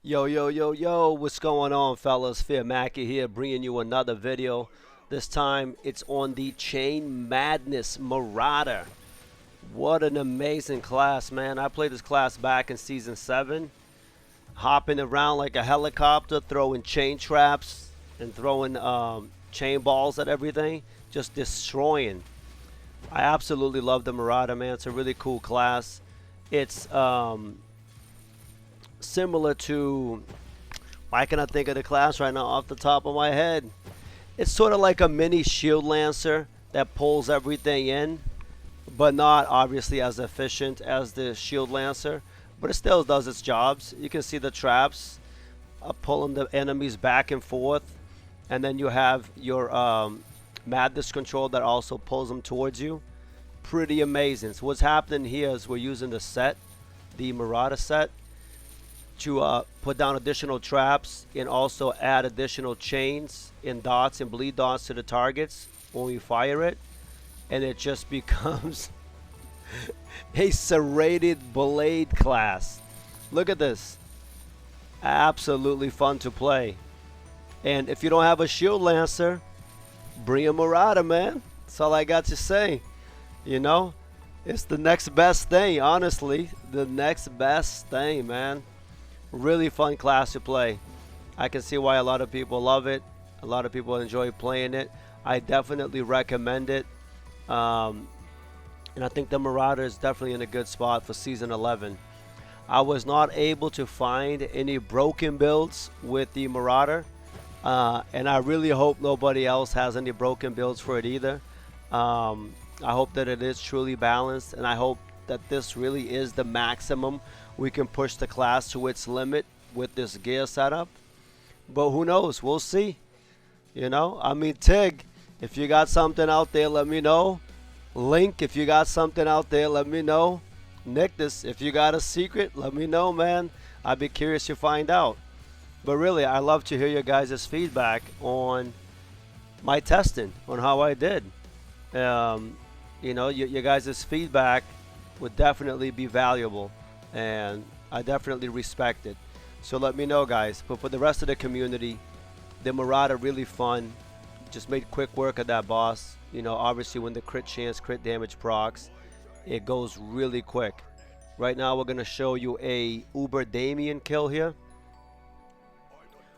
Yo, yo, yo, yo, what's going on, fellas? Fearmaky here, bringing you another video. This time it's on the Chain Madness Marauder. What an amazing class, man. I played this class back in Season 7. Hopping around like a helicopter, throwing chain traps and throwing chain balls at everything. Just destroying. I absolutely love the Marauder, man. It's a really cool class. It's similar to, why can I think of the class right now off the top of my head? It's sort of like a mini shield lancer that pulls everything in, but not obviously as efficient as the shield lancer, but it still does its jobs. You can see the traps pulling the enemies back and forth, and then you have your madness control that also pulls them towards you. Pretty amazing. So what's happening here is we're using the set, the Marauder set, to put down additional traps and also add additional chains and dots and bleed dots to the targets when we fire it, and it just becomes a serrated blade class. Look at this. Absolutely fun to play. And if you don't have a shield lancer, bring a Marauder, man. That's all I got to say. You know, it's the next best thing, honestly. The next best thing, man. Really fun class to play. I can see why a lot of people love it. A lot of people enjoy playing it. I definitely recommend it. And I think the Marauder is definitely in a good spot for Season 11. I was not able to find any broken builds with the Marauder. And I really hope nobody else has any broken builds for it either. I hope that it is truly balanced, and I hope that this really is the maximum we can push the class to its limit with this gear setup. But who knows? We'll see. You know, I mean, Tig, if you got something out there, let me know. Link, if you got something out there, let me know. Nictus, if you got a secret, let me know, man. I'd be curious to find out. But really, I love to hear your guys' feedback on my testing, on how I did. You know, your guys' feedback would definitely be valuable, and I definitely respect it. So let me know, guys. But for the rest of the community, the Marauder really fun. Just made quick work of that boss. You know, obviously when the crit chance, crit damage procs, it goes really quick. Right now we're gonna show you a Uber Damien kill here,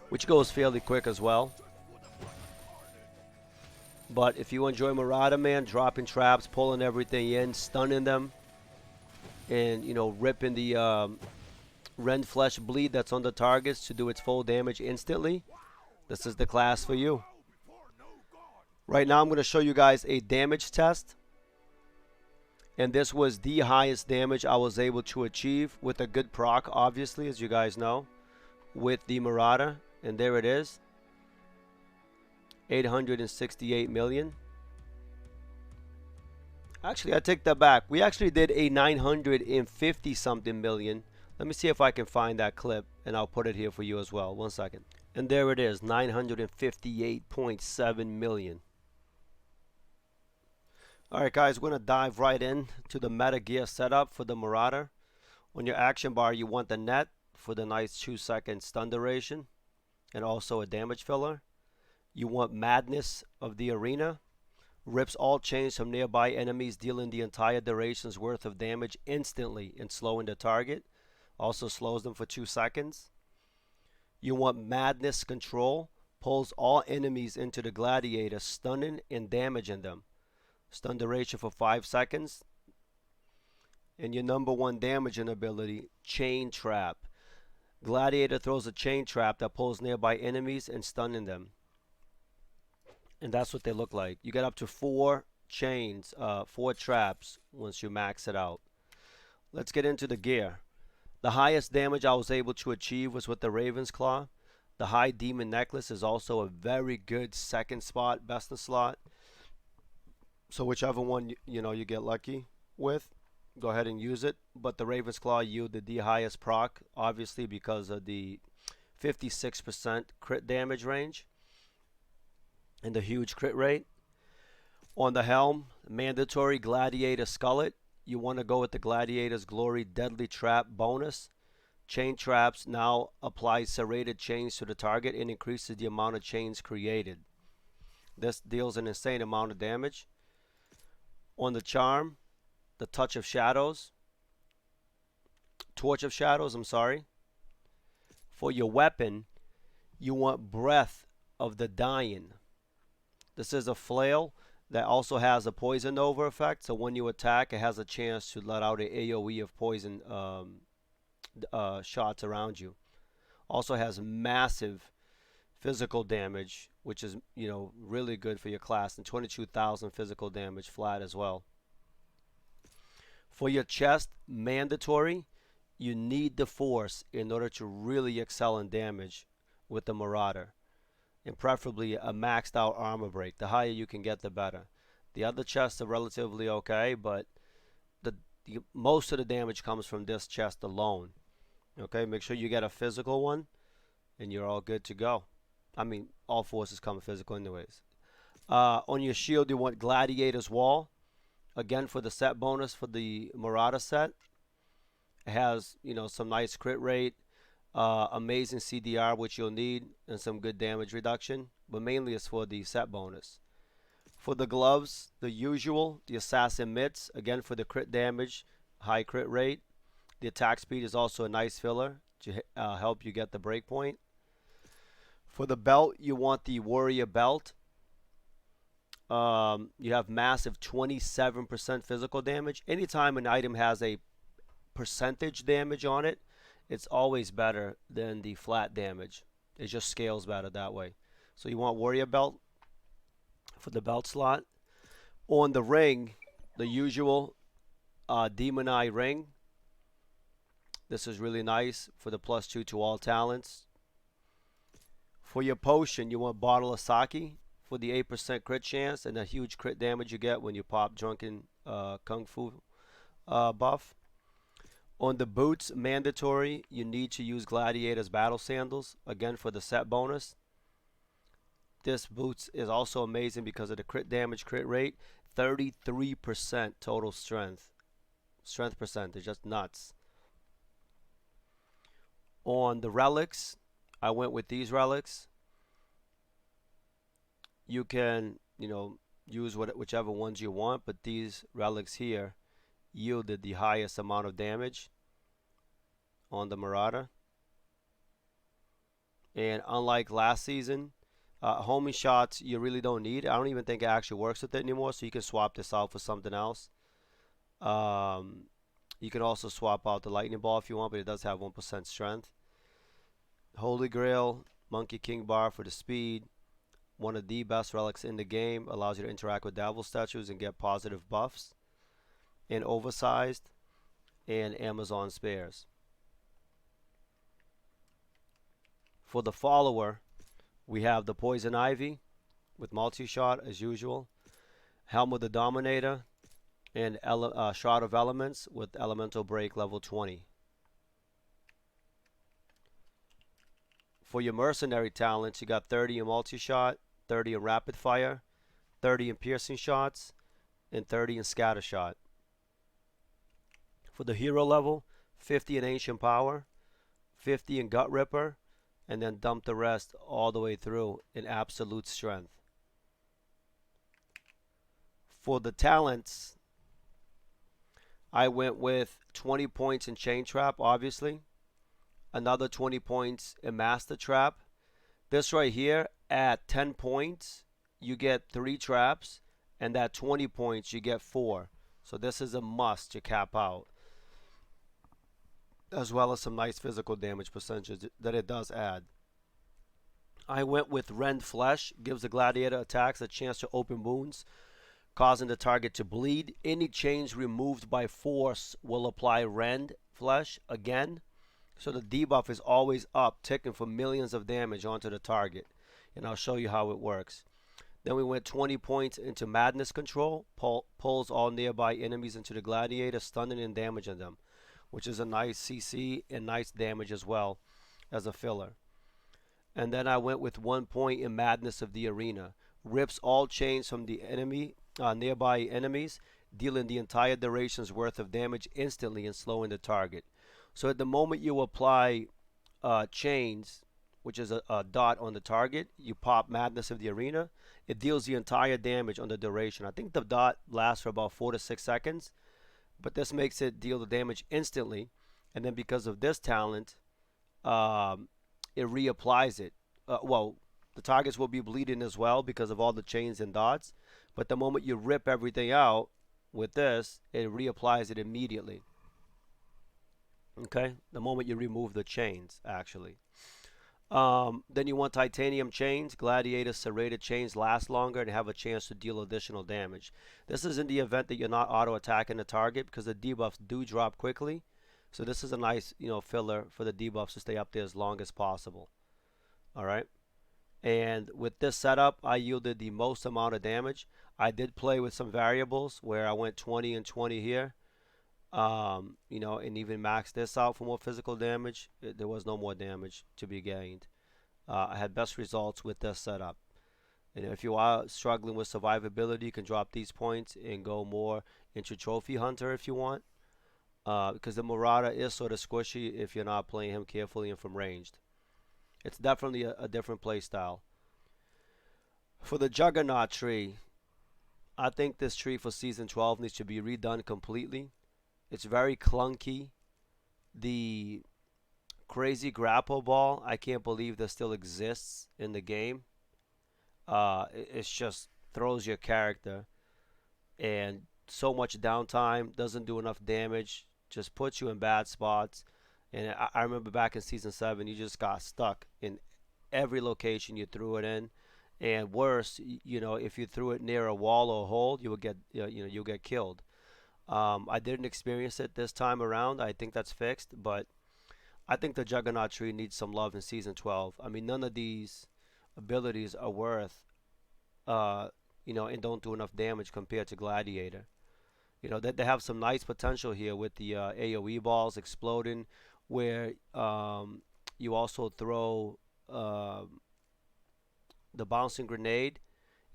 which goes fairly quick as well. But if you enjoy Marauder, man, dropping traps, pulling everything in, stunning them, and, you know, ripping the rend flesh bleed that's on the targets to do its full damage instantly, this is the class for you. Right now I'm going to show you guys a damage test, and this was the highest damage I was able to achieve with a good proc, obviously, as you guys know, with the Marauder. And there it is, 868 million. Actually, I take that back. We actually did a 950 something million. Let me see if I can find that clip, and I'll put it here for you as well. 1 second. And there it is, 958.7 million. Alright guys, we're going to dive right in to the meta gear setup for the Marauder. On your action bar, you want the net for the nice 2-second stun duration, and also a damage filler. You want Madness of the Arena. Rips all chains from nearby enemies, dealing the entire duration's worth of damage instantly and slowing the target. Also slows them for 2 seconds. You want Madness Control. Pulls all enemies into the Gladiator, stunning and damaging them. Stun duration for 5 seconds. And your number one damaging ability, Chain Trap. Gladiator throws a chain trap that pulls nearby enemies and stunning them. And that's what they look like. You get up to 4 chains, 4 traps once you max it out. Let's get into the gear. The highest damage I was able to achieve was with the Raven's Claw. The High Demon Necklace is also a very good second spot, best in slot. So whichever one you get lucky with, go ahead and use it. But the Raven's Claw yielded the highest proc, obviously because of the 56% crit damage range and the huge crit rate. On the helm, mandatory Gladiator Skullet. You want to go with the Gladiator's Glory Deadly Trap bonus Chain traps now apply serrated chains to the target and increases the amount of chains created. This deals an insane amount of damage. On the charm, the touch of shadows, torch of shadows, I'm sorry. For your weapon, you want breath of the dying. This is a flail that also has a poison over effect, so when you attack, it has a chance to let out an AoE of poison shots around you. Also has massive physical damage, which is, you know, really good for your class, and 22,000 physical damage flat as well. For your chest, mandatory, you need the force in order to really excel in damage with the Marauder, and preferably a maxed out armor break. The higher you can get, the better. The other chests are relatively okay, but most of the damage comes from this chest alone. Okay, make sure you get a physical one, and you're all good to go. I mean, all forces come physical anyways. On your shield, you want Gladiator's Wall. Again, for the set bonus for the Marauder set. It has, you know, some nice crit rate, amazing CDR, which you'll need, and some good damage reduction. But mainly it's for the set bonus. For the gloves, the usual, the Assassin Mitts. Again, for the crit damage, high crit rate. The attack speed is also a nice filler to help you get the breakpoint. For the belt, you want the Warrior Belt. You have massive 27% physical damage. Anytime an item has a percentage damage on it, it's always better than the flat damage. It just scales better that way. So you want Warrior Belt for the belt slot. On the ring, the usual Demon Eye ring. This is really nice for the +2 to all talents. For your potion, you want Bottle of Sake for the 8% crit chance and the huge crit damage you get when you pop Drunken Kung Fu buff. On the boots, mandatory, you need to use Gladiator's Battle Sandals, again for the set bonus. This boots is also amazing because of the crit damage crit rate, 33% total strength. Strength percentage, just nuts. On the relics, I went with these relics. You can, you know, use whichever ones you want, but these relics here yielded the highest amount of damage on the Marauder. And unlike last season, homing shots you really don't need. I don't even think it actually works with it anymore, so you can swap this out for something else. You can also swap out the lightning ball if you want, but it does have 1% strength. Holy Grail, Monkey King Bar for the speed. One of the best relics in the game. Allows you to interact with devil statues and get positive buffs. And oversized. And Amazon spares. For the follower, we have the Poison Ivy with multi-shot as usual. Helm of the Dominator. And Shroud of Elements with Elemental Break level 20. For your Mercenary talents, you got 30 in multi-shot, 30 in rapid fire, 30 in piercing shots, and 30 in scatter shot. For the hero level, 50 in ancient power, 50 in gut ripper, and then dump the rest all the way through in absolute strength. For the talents, I went with 20 points in chain trap, obviously. Another 20 points in master trap. This right here, at 10 points, you get 3 traps, and at 20 points, you get 4. So this is a must to cap out, as well as some nice physical damage percentage that it does add. I went with Rend Flesh. Gives the gladiator attacks a chance to open wounds, causing the target to bleed. Any chains removed by force will apply Rend Flesh again. So the debuff is always up, ticking for millions of damage onto the target. And I'll show you how it works. Then we went 20 points into Madness Control. Pulls all nearby enemies into the gladiator, stunning and damaging them, which is a nice CC and nice damage as well as a filler. And then I went with 1 point in Madness of the Arena. Rips all chains from the nearby enemies, dealing the entire duration's worth of damage instantly and slowing the target. So at the moment you apply chains, which is a dot on the target, you pop Madness of the Arena. It deals the entire damage on the duration. I think the dot lasts for about 4 to 6 seconds, but this makes it deal the damage instantly. And then because of this talent, it reapplies it. Well, the targets will be bleeding as well because of all the chains and dots. But the moment you rip everything out with this, it reapplies it immediately. Okay, the moment you remove the chains, actually. Then you want titanium chains. Gladiator serrated chains last longer and have a chance to deal additional damage. This is in the event that you're not auto attacking the target because the debuffs do drop quickly. So this is a nice, filler for the debuffs to stay up there as long as possible. All right. And with this setup, I yielded the most amount of damage. I did play with some variables where I went 20 and 20 here. And even maxed this out for more physical damage. There was no more damage to be gained. I had best results with this setup. And if you are struggling with survivability, you can drop these points and go more into Trophy Hunter if you want. Because the Marauder is sort of squishy if you're not playing him carefully and from ranged. It's definitely a different play style. For the Juggernaut tree, I think this tree for Season 12 needs to be redone completely. It's very clunky. The crazy grapple ball, I can't believe that still exists in the game. It just throws your character. And so much downtime, doesn't do enough damage, just puts you in bad spots. And I remember back in Season 7, you just got stuck in every location you threw it in. And worse, if you threw it near a wall or a hole, you would get, you'll get killed. I didn't experience it this time around. I think that's fixed, but I think the Juggernaut tree needs some love in Season 12. I mean, none of these abilities are worth, and don't do enough damage compared to Gladiator. They have some nice potential here with the AoE balls exploding, where you also throw the bouncing grenade,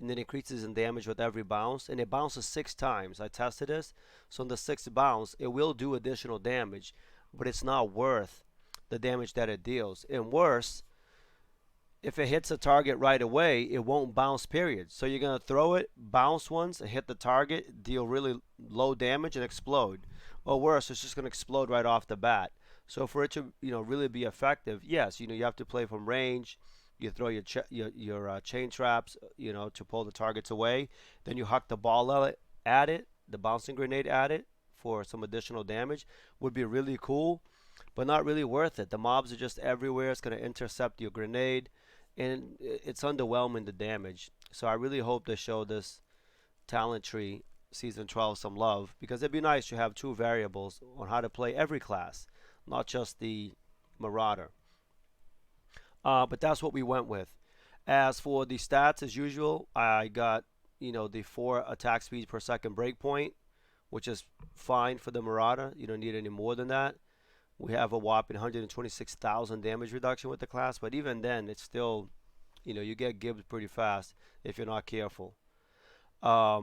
and then increases in damage with every bounce, and it bounces 6 times. I tested this, so on the 6th bounce it will do additional damage, but it's not worth the damage that it deals. And worse, if it hits a target right away, it won't bounce, period. So you're going to throw it, bounce once, hit the target, deal really low damage, and explode. Or worse, it's just going to explode right off the bat. So for it to really be effective, yes, you have to play from range. You throw your chain traps, to pull the targets away. Then you huck the ball at it, the bouncing grenade at it for some additional damage. Would be really cool, but not really worth it. The mobs are just everywhere. It's going to intercept your grenade, and it's underwhelming the damage. So I really hope they show this talent tree Season 12 some love, because it'd be nice to have 2 variables on how to play every class, not just the Marauder. But that's what we went with. As for the stats, as usual, I got the 4 attack speeds per second breakpoint, which is fine for the Marauder. You don't need any more than that. We have a whopping 126,000 damage reduction with the class, but even then, it's still, you get gibbed pretty fast if you're not careful. I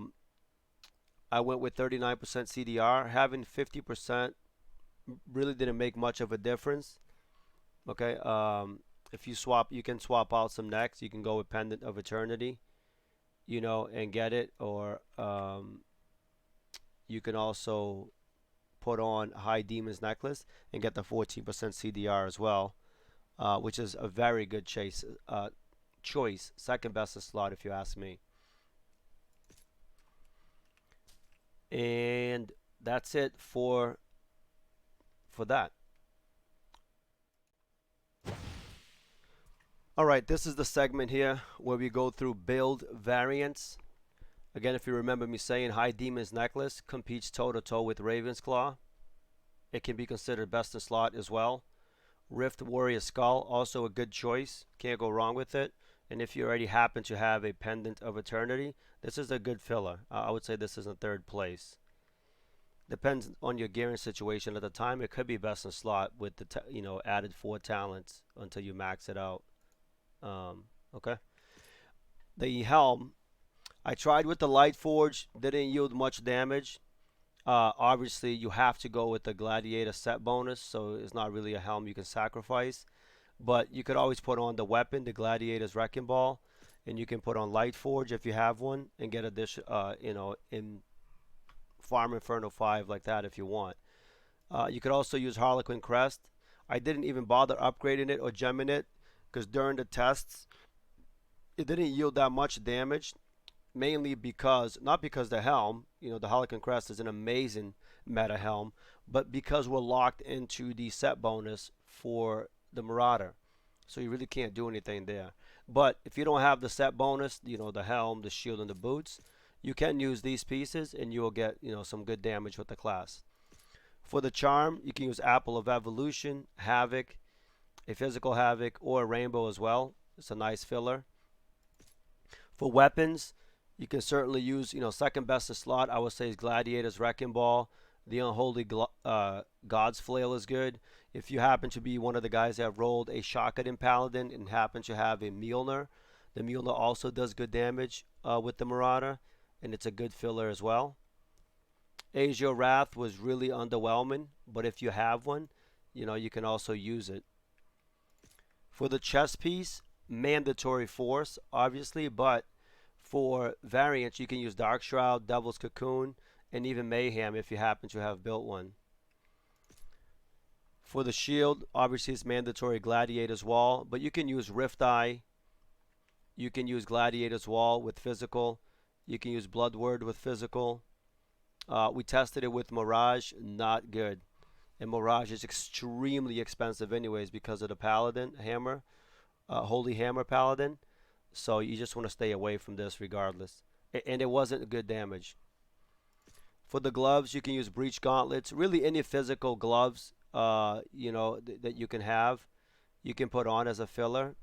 went with 39% CDR. Having 50% really didn't make much of a difference. Okay. If you swap, you can swap out some necks. You can go with Pendant of Eternity, and get it. Or you can also put on High Demon's Necklace and get the 14% CDR as well, which is a very good choice. Second best in slot, if you ask me. And that's it for that. Alright, this is the segment here where we go through build variants. Again, if you remember me saying, High Demon's Necklace competes toe-to-toe with Raven's Claw. It can be considered best in slot as well. Rift Warrior Skull, also a good choice. Can't go wrong with it. And if you already happen to have a Pendant of Eternity, this is a good filler. I would say this is in 3rd place. Depends on your gearing situation at the time. It could be best in slot with the added 4 talents until you max it out. Okay. The helm, I tried with the Light Forge, didn't yield much damage. Obviously, you have to go with the Gladiator set bonus, so it's not really a helm you can sacrifice. But you could always put on the weapon, the Gladiator's Wrecking Ball, and you can put on Light Forge if you have one, and get a dish, in Farm Inferno 5 like that if you want. You could also use Harlequin Crest. I didn't even bother upgrading it or gemming it because during the tests it didn't yield that much damage, mainly because, not because the helm, the Harlequin Crest is an amazing meta helm, but because we're locked into the set bonus for the Marauder. So you really can't do anything there. But if you don't have the set bonus, the helm, the shield, and the boots, you can use these pieces and you will get, some good damage with the class. For the charm, you can use Apple of Evolution, Havoc, a physical Havoc, or a Rainbow as well. It's a nice filler. For weapons, you can certainly use, second best in slot, I would say, is Gladiator's Wrecking Ball. The Unholy God's Flail is good. If you happen to be one of the guys that have rolled a Shotgun Paladin and happen to have a Mjolnir, the Mjolnir also does good damage with the Marauder, and it's a good filler as well. Azure Wrath was really underwhelming, but if you have one, you can also use it. For the chest piece, mandatory force, obviously, but for variants, you can use Dark Shroud, Devil's Cocoon, and even Mayhem if you happen to have built one. For the shield, obviously it's mandatory Gladiator's Wall, but you can use Rift Eye. You can use Gladiator's Wall with physical. You can use Blood Word with physical. We tested it with Mirage, not good. And Mirage is extremely expensive anyways because of the Paladin Hammer, Holy Hammer Paladin. So you just want to stay away from this regardless. And it wasn't good damage. For the gloves, you can use Breach Gauntlets. Really any physical gloves, that you can have, you can put on as a filler.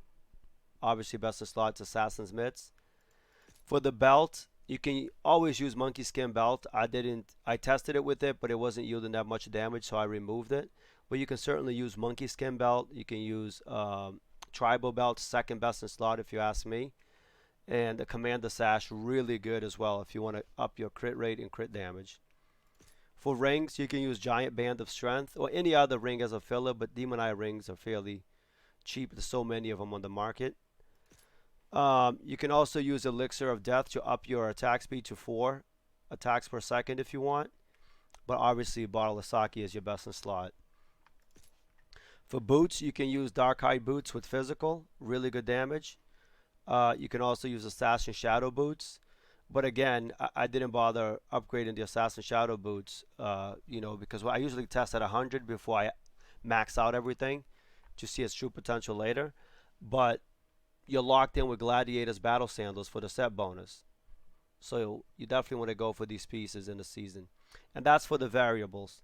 Obviously best in slots, Assassin's Mitts. For the belt, you can always use Monkey Skin Belt. I tested it with it, but it wasn't yielding that much damage, so I removed it. But you can certainly use Monkey Skin Belt. You can use Tribal Belt, second best in slot if you ask me. And the Commander Sash, really good as well if you want to up your crit rate and crit damage. For rings, you can use Giant Band of Strength or any other ring as a filler, but Demon Eye rings are fairly cheap. There's so many of them on the market. You can also use Elixir of Death to up your attack speed to 4 attacks per second if you want. But obviously, Bottle of Sake is your best in slot. For boots, you can use Dark-Hide boots with physical, really good damage. You can also use Assassin Shadow boots. But again, I didn't bother upgrading the Assassin Shadow boots, because I usually test at 100 before I max out everything to see its true potential later. But you're locked in with Gladiator's Battle Sandals for the set bonus. So you definitely want to go for these pieces in the season. And that's for the variables.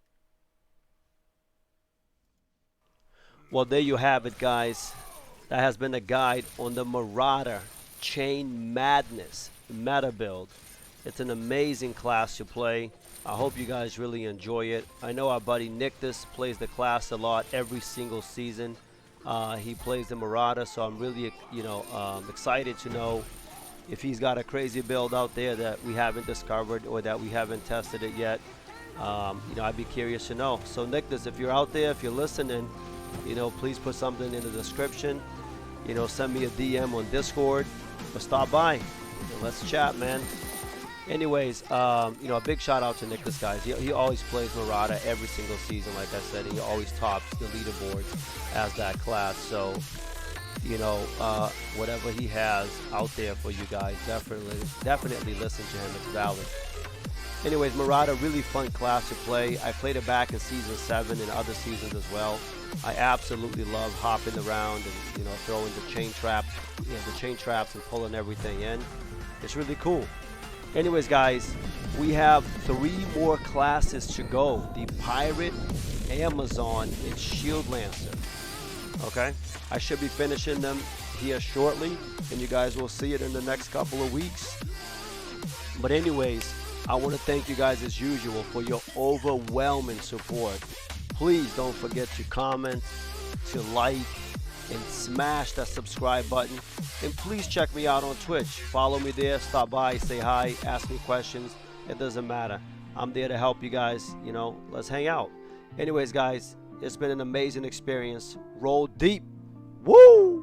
Well, there you have it, guys. That has been a guide on the Marauder Chain Madness meta build. It's an amazing class to play. I hope you guys really enjoy it. I know our buddy Nictus plays the class a lot every single season. He plays the Marauder, so I'm really, excited to know if he's got a crazy build out there that we haven't discovered or that we haven't tested it yet. I'd be curious to know. So Nictus, if you're out there, if you're listening, please put something in the description. Send me a DM on Discord or stop by. Let's chat, man. Anyways, a big shout out to Nictus, guys. He always plays Marauder every single season, like I said. He always tops the leaderboards as that class. So, whatever he has out there for you guys, definitely listen to him. It's valid. Anyways, Marauder, really fun class to play. I played it back in Season 7 and other seasons as well. I absolutely love hopping around and, throwing the chain traps and pulling everything in. It's really cool. Anyways, guys, we have 3 more classes to go. The Pirate, Amazon, and Shield Lancer. Okay? I should be finishing them here shortly, and you guys will see it in the next couple of weeks. But anyways, I want to thank you guys as usual for your overwhelming support. Please don't forget to comment, to like, and smash that subscribe button. And please check me out on Twitch. Follow me there, stop by, say hi, ask me questions. It doesn't matter. I'm there to help you guys. You know, let's hang out. Anyways, guys, it's been an amazing experience. Roll deep. Woo!